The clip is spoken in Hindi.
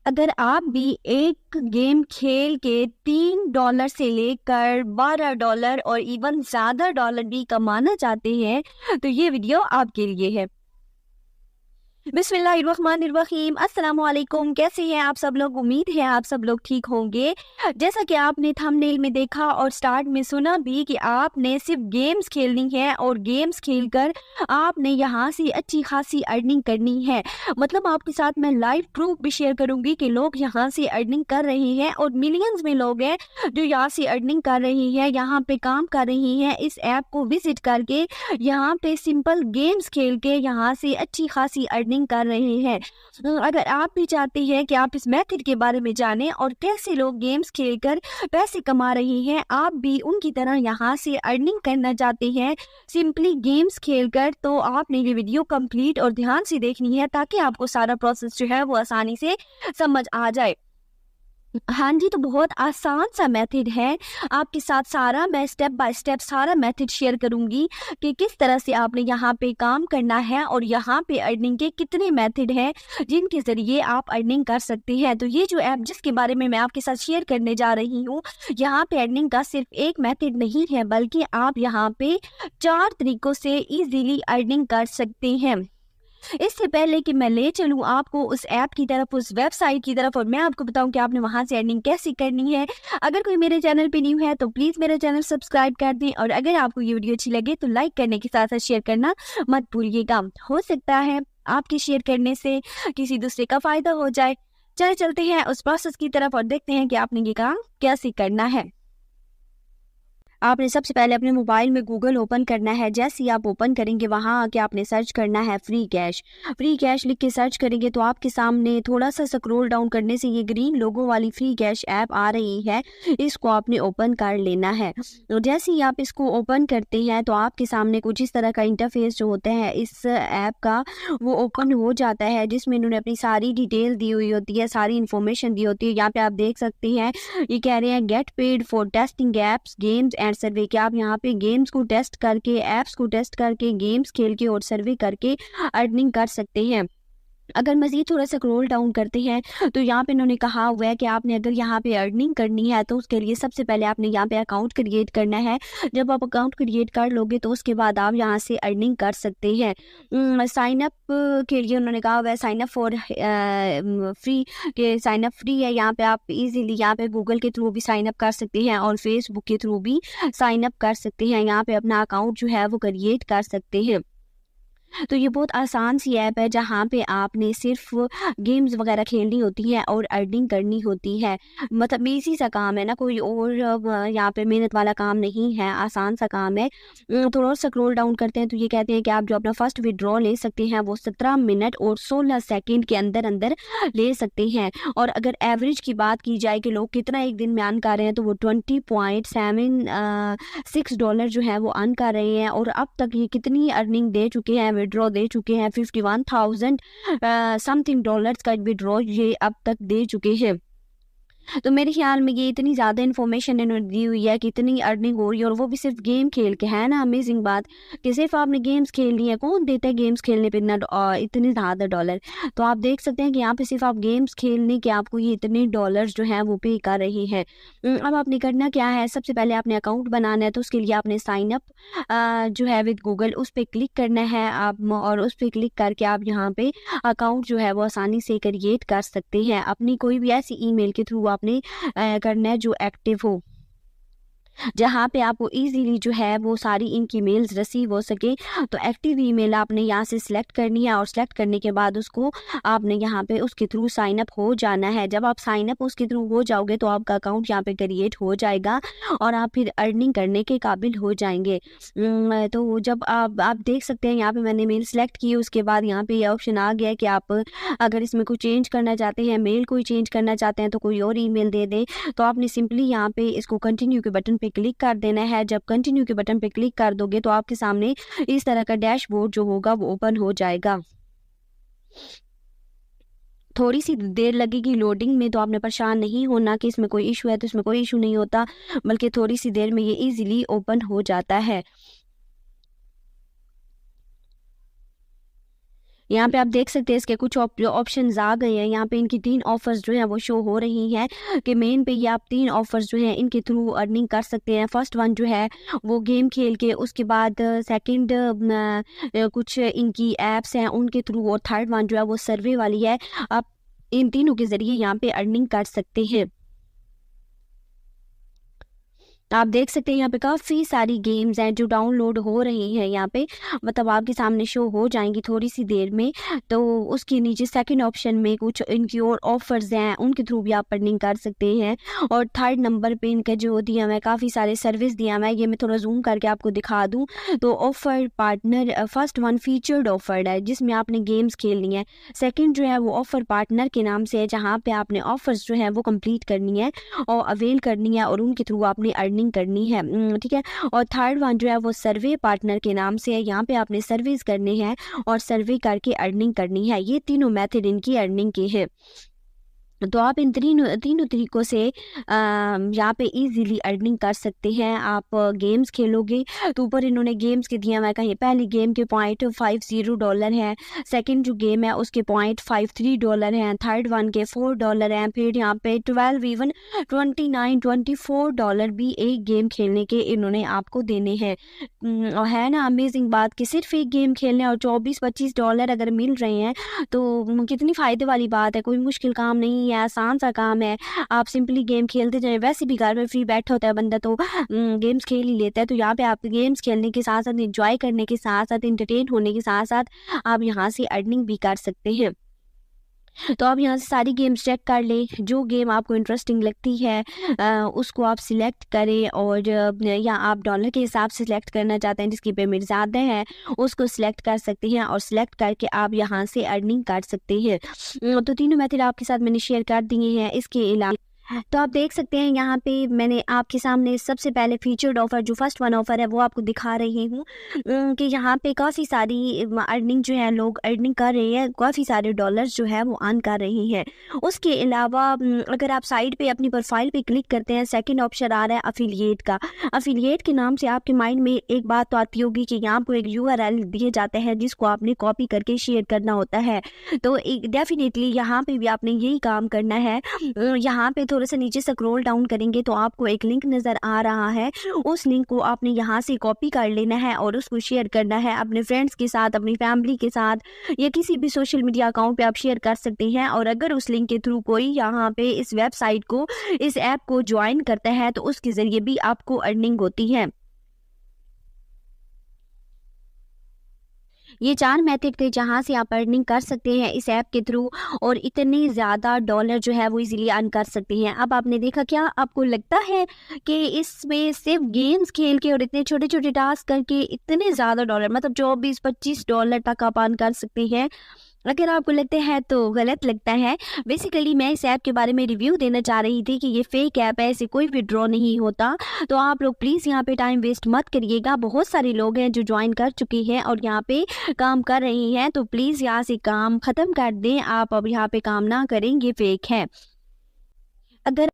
अगर आप भी एक गेम खेल के $3 से लेकर $12 और इवन ज़्यादा डॉलर भी कमाना चाहते हैं तो ये वीडियो आपके लिए है। बिस्मिल्लाहिर्रहमानिर्रहीम, अस्सलाम वालेकुम। कैसे हैं आप सब लोग? उम्मीद है आप सब लोग ठीक होंगे। जैसा कि आपने थंबनेल में देखा और स्टार्ट में सुना भी कि आपने सिर्फ गेम्स खेलनी है और गेम्स खेलकर आपने यहाँ से अच्छी खासी अर्निंग करनी है। मतलब आपके साथ मैं लाइव प्रूफ भी शेयर करूंगी कि लोग यहाँ से अर्निंग कर रहे हैं और मिलियंस में लोग हैं जो यहाँ से अर्निंग कर रहे हैं, यहाँ पे काम कर रही हैं। इस ऐप को विजिट करके यहाँ पे सिंपल गेम्स खेल के यहाँ से अच्छी खासी अर्निंग कर रहे हैं। अगर आप भी चाहते हैं कि आप इस मेथड के बारे में जानें और कैसे लोग गेम्स खेलकर पैसे कमा रहे हैं, आप भी उनकी तरह यहाँ से अर्निंग करना चाहते हैं सिंपली गेम्स खेलकर, तो आपने ये वीडियो कंप्लीट और ध्यान से देखनी है ताकि आपको सारा प्रोसेस जो है वो आसानी से समझ आ जाए। हाँ जी, तो बहुत आसान सा मेथड है। आपके साथ सारा मैं स्टेप बाय स्टेप सारा मेथड शेयर करूंगी कि किस तरह से आपने यहाँ पे काम करना है और यहाँ पे अर्निंग के कितने मेथड हैं जिनके ज़रिए आप अर्निंग कर सकते हैं। तो ये जो ऐप जिसके बारे में मैं आपके साथ शेयर करने जा रही हूँ, यहाँ पे अर्निंग का सिर्फ एक मेथड नहीं है बल्कि आप यहाँ पे 4 तरीक़ों से ईजीली अर्निंग कर सकते हैं। इससे पहले कि मैं ले चलूँ आपको उस ऐप की तरफ, उस वेबसाइट की तरफ, और मैं आपको बताऊं कि आपने वहां से अर्निंग कैसे करनी है, अगर कोई मेरे चैनल पे न्यू है तो प्लीज़ मेरा चैनल सब्सक्राइब कर दें और अगर आपको ये वीडियो अच्छी लगे तो लाइक करने के साथ साथ शेयर करना मत भूलिएगा। हो सकता है आपके शेयर करने से किसी दूसरे का फ़ायदा हो जाए। चले चलते हैं उस प्रोसेस की तरफ और देखते हैं कि आपने ये काम कैसे करना है। आपने सबसे पहले अपने मोबाइल में गूगल ओपन करना है। जैसे ही आप ओपन करेंगे वहाँ आके आपने सर्च करना है फ्री कैश। फ्री कैश लिख के सर्च करेंगे तो आपके सामने थोड़ा सा स्क्रॉल डाउन करने से ये ग्रीन लोगो वाली फ्री कैश ऐप आ रही है, इसको आपने ओपन कर लेना है। तो जैसे ही आप इसको ओपन करते हैं तो आपके सामने कुछ इस तरह का इंटरफेस जो होता है इस ऐप का वो ओपन हो जाता है, जिसमें इन्होंने अपनी सारी डिटेल दी हुई होती है, सारी इन्फॉर्मेशन दी होती है। यहाँ पे आप देख सकते हैं ये कह रहे हैं get paid for testing apps games and सर्वे, कि आप यहाँ पे गेम्स को टेस्ट करके, ऐप्स को टेस्ट करके, गेम्स खेल के और सर्वे करके अर्निंग कर सकते हैं। अगर मज़ीद थोड़ा सा स्क्रॉल डाउन करते हैं तो यहाँ पे इन्होंने कहा हुआ है कि आपने अगर यहाँ पे अर्निंग करनी है तो उसके लिए सबसे पहले आपने यहाँ पे अकाउंट क्रिएट करना है। जब आप अकाउंट क्रिएट कर लोगे तो उसके बाद आप यहाँ से अर्निंग कर सकते हैं। साइन अप के लिए उन्होंने कहा हुआ है साइन अप फॉर फ्री, के साइन अप फ्री है। यहाँ पे आप इजीली यहाँ पे गूगल के थ्रू भी साइन अप कर सकते हैं और फेसबुक के थ्रू भी साइन अप कर सकते हैं। यहाँ पे अपना अकाउंट जो है वो क्रिएट कर सकते हैं। तो ये बहुत आसान सी ऐप है जहाँ पे आपने सिर्फ गेम्स वगैरह खेलनी होती है और अर्निंग करनी होती है। मतलब इजी सा काम है ना, कोई और यहाँ पे मेहनत वाला काम नहीं है, आसान सा काम है। थोड़ा सा स्क्रॉल डाउन करते हैं तो ये कहते हैं कि आप जो अपना फर्स्ट विड्रॉ ले सकते हैं वो 17 मिनट और 16 सेकेंड के अंदर अंदर ले सकते हैं। और अगर एवरेज की बात की जाए कि लोग कितना एक दिन में अर्न कर रहे हैं तो वो $20.76 जो है वो अर्न कर रहे हैं। और अब तक ये कितनी अर्निंग दे चुके हैं, विड्रॉ दे चुके हैं, 51,000 समथिंग डॉलर्स का विड्रॉ ये अब तक दे चुके हैं। तो मेरे ख्याल में ये इतनी ज़्यादा इन्फॉर्मेशन इन्होंने दी हुई है कि इतनी अर्निंग हो रही है और वो भी सिर्फ गेम खेल के, है ना अमेजिंग बात कि सिर्फ आपने गेम्स खेलनी है। कौन देता है गेम्स खेलने पे इतने ज़्यादा डॉलर? तो आप देख सकते हैं कि यहाँ पे सिर्फ आप गेम्स खेलने के आपको ये इतने डॉलर्स जो हैं वो पे कर रही हैं। अब आपने करना क्या है, सबसे पहले आपने अकाउंट बनाना है तो उसके लिए आपने साइन अप जो है विद गूगल उस पर क्लिक करना है आप, और उस पर क्लिक करके आप यहाँ पे अकाउंट जो है वो आसानी से क्रिएट कर सकते हैं। अपनी कोई भी ऐसी ईमेल के थ्रू आपने करना है जो एक्टिव हो, जहाँ पे आपको इजीली जो है वो सारी इनकी मेल्स रिसीव हो सके। तो एक्टिव ईमेल आपने यहाँ से सिलेक्ट करनी है और सिलेक्ट करने के बाद उसको आपने यहाँ पे उसके थ्रू साइन अप हो जाना है। जब आप साइन अप उसके थ्रू हो जाओगे तो आपका अकाउंट यहाँ पे क्रिएट हो जाएगा और आप फिर अर्निंग करने के काबिल हो जाएंगे। तो जब आप देख सकते हैं यहाँ पे मैंने मेल सिलेक्ट की, उसके बाद यहाँ पे ये ऑप्शन आ गया है कि आप अगर इसमें कोई चेंज करना चाहते हैं, मेल कोई चेंज करना चाहते हैं तो कोई और ईमेल दे दें। तो आपने सिंपली यहाँ पे इसको कंटिन्यू के बटन पे क्लिक कर देना है। जब कंटिन्यू के बटन पे क्लिक कर दोगे तो आपके सामने इस तरह का डैशबोर्ड जो होगा वो ओपन हो जाएगा। थोड़ी सी देर लगेगी लोडिंग में, तो आपने परेशान नहीं होना कि इसमें कोई इशू है, तो इसमें कोई इशू नहीं होता, बल्कि थोड़ी सी देर में ये इजीली ओपन हो जाता है। यहाँ पे आप देख सकते हैं इसके कुछ ऑप्शंस आ गए हैं। यहाँ पे इनकी 3 ऑफर्स जो हैं वो शो हो रही हैं कि मेन पे ये आप 3 ऑफर्स जो हैं इनके थ्रू अर्निंग कर सकते हैं। फर्स्ट वन जो है वो गेम खेल के, उसके बाद सेकंड कुछ इनकी एप्स हैं उनके थ्रू, और थर्ड वन जो है वो सर्वे वाली है। आप इन तीनों के ज़रिए यहाँ पे अर्निंग कर सकते हैं। आप देख सकते हैं यहाँ पे काफ़ी सारी गेम्स हैं जो डाउनलोड हो रही हैं। यहाँ पे मतलब आपके सामने शो हो जाएंगी थोड़ी सी देर में। तो उसके नीचे सेकंड ऑप्शन में कुछ इनकी और ऑफर्स हैं, उनके थ्रू भी आप अर्निंग कर सकते हैं। और थर्ड नंबर पे इनका जो दिया हुआ है, काफ़ी सारे सर्विस दिया हुआ है। ये मैं थोड़ा जूम करके आपको दिखा दूँ तो offer partner first one featured offer है जिसमें आपने गेम्स खेलनी है। सेकेंड जो है वो ऑफर पार्टनर के नाम से है जहाँ पे आपने ऑफर्स जो है वो कंप्लीट करनी है और अवेल करनी है और उनके थ्रू आपने अर्निंग करनी है। ठीक है। और थर्ड वन जो है वो सर्वे पार्टनर के नाम से है। यहाँ पे आपने सर्विस करने हैं और सर्वे करके अर्निंग करनी है। ये तीनों मेथड इनकी अर्निंग के हैं। तो आप इन तीनों तीनों तरीक़ों से यहाँ पे इजीली अर्निंग कर सकते हैं। आप गेम्स खेलोगे तो ऊपर इन्होंने गेम्स के दिया हुआ है। कहीं पहली गेम के $0.50 हैं, सेकंड जो गेम है उसके $0.53 हैं, थर्ड वन के $4 हैं, फिर यहाँ पे 12 इवन 29 $24 भी एक गेम खेलने के इन्होंने आपको देने हैं। और है ना अमेजिंग बात कि सिर्फ एक गेम खेलने और $24-25 अगर मिल रहे हैं तो कितनी फ़ायदे वाली बात है। कोई मुश्किल काम नहीं है, आसान सा काम है। आप सिंपली गेम खेलते जाएं। वैसे भी घर में फ्री बैठा होता है बंदा तो गेम्स खेल ही लेता है। तो यहाँ पे आप गेम्स खेलने के साथ साथ, इंजॉय करने के साथ साथ, इंटरटेन होने के साथ साथ आप यहाँ से अर्निंग भी कर सकते हैं। तो आप यहाँ से सारी गेम्स चेक कर लें, जो गेम आपको इंटरेस्टिंग लगती है उसको आप सिलेक्ट करें। और या आप डॉलर के हिसाब से सिलेक्ट करना चाहते हैं जिसकी पेमेंट ज़्यादा है उसको सिलेक्ट कर सकते हैं और सिलेक्ट करके आप यहाँ से अर्निंग कर सकते हैं। तो तीनों मेथड आपके साथ मैंने शेयर कर दिए हैं। इसके अलावा तो आप देख सकते हैं यहाँ पे मैंने आपके सामने सबसे पहले फीचर्ड ऑफ़र जो फर्स्ट वन ऑफ़र है वो आपको दिखा रही हूँ कि यहाँ पे काफ़ी सारी अर्निंग जो है लोग अर्निंग कर रहे हैं, काफ़ी सारे डॉलर्स जो है वो अर्न कर रही हैं। उसके अलावा अगर आप साइड पे अपनी प्रोफाइल पे क्लिक करते हैं, सेकंड ऑप्शन आ रहा है अफिलिएट का। अफिलिएट के नाम से आपके माइंड में एक बात तो आती होगी कि यहाँ पर एक URL दिए जाते हैं जिसको आपने कॉपी करके शेयर करना होता है। तो डेफिनेटली यहाँ पे भी आपने यही काम करना है। यहाँ पे थोड़ा सा नीचे स्क्रॉल डाउन करेंगे तो आपको एक लिंक नज़र आ रहा है। उस लिंक को आपने यहाँ से कॉपी कर लेना है और उसको शेयर करना है अपने फ्रेंड्स के साथ, अपनी फैमिली के साथ, या किसी भी सोशल मीडिया अकाउंट पे आप शेयर कर सकते हैं। और अगर उस लिंक के थ्रू कोई यहाँ पे इस वेबसाइट को, इस ऐप को ज्वाइन करता है तो उसके ज़रिए भी आपको अर्निंग होती है। ये 4 मेथड थे जहाँ से आप अर्निंग कर सकते हैं इस ऐप के थ्रू और इतने ज़्यादा डॉलर जो है वो इजीली अर्न कर सकते हैं। अब आपने देखा, क्या आपको लगता है कि इसमें सिर्फ गेम्स खेल के और इतने छोटे-छोटे टास्क करके इतने ज़्यादा डॉलर, मतलब $24-25 तक आप अर्न कर सकते हैं? अगर आपको लगता है तो गलत लगता है। बेसिकली मैं इस ऐप के बारे में रिव्यू देना चाह रही थी कि ये फेक ऐप है, ऐसे कोई विड्रॉ नहीं होता। तो आप लोग प्लीज़ यहाँ पे टाइम वेस्ट मत करिएगा। बहुत सारे लोग हैं जो ज्वाइन कर चुके हैं और यहाँ पे काम कर रही हैं, तो प्लीज़ यहाँ से काम ख़त्म कर दें। आप अब यहाँ पे काम ना करें, ये फेक है। अगर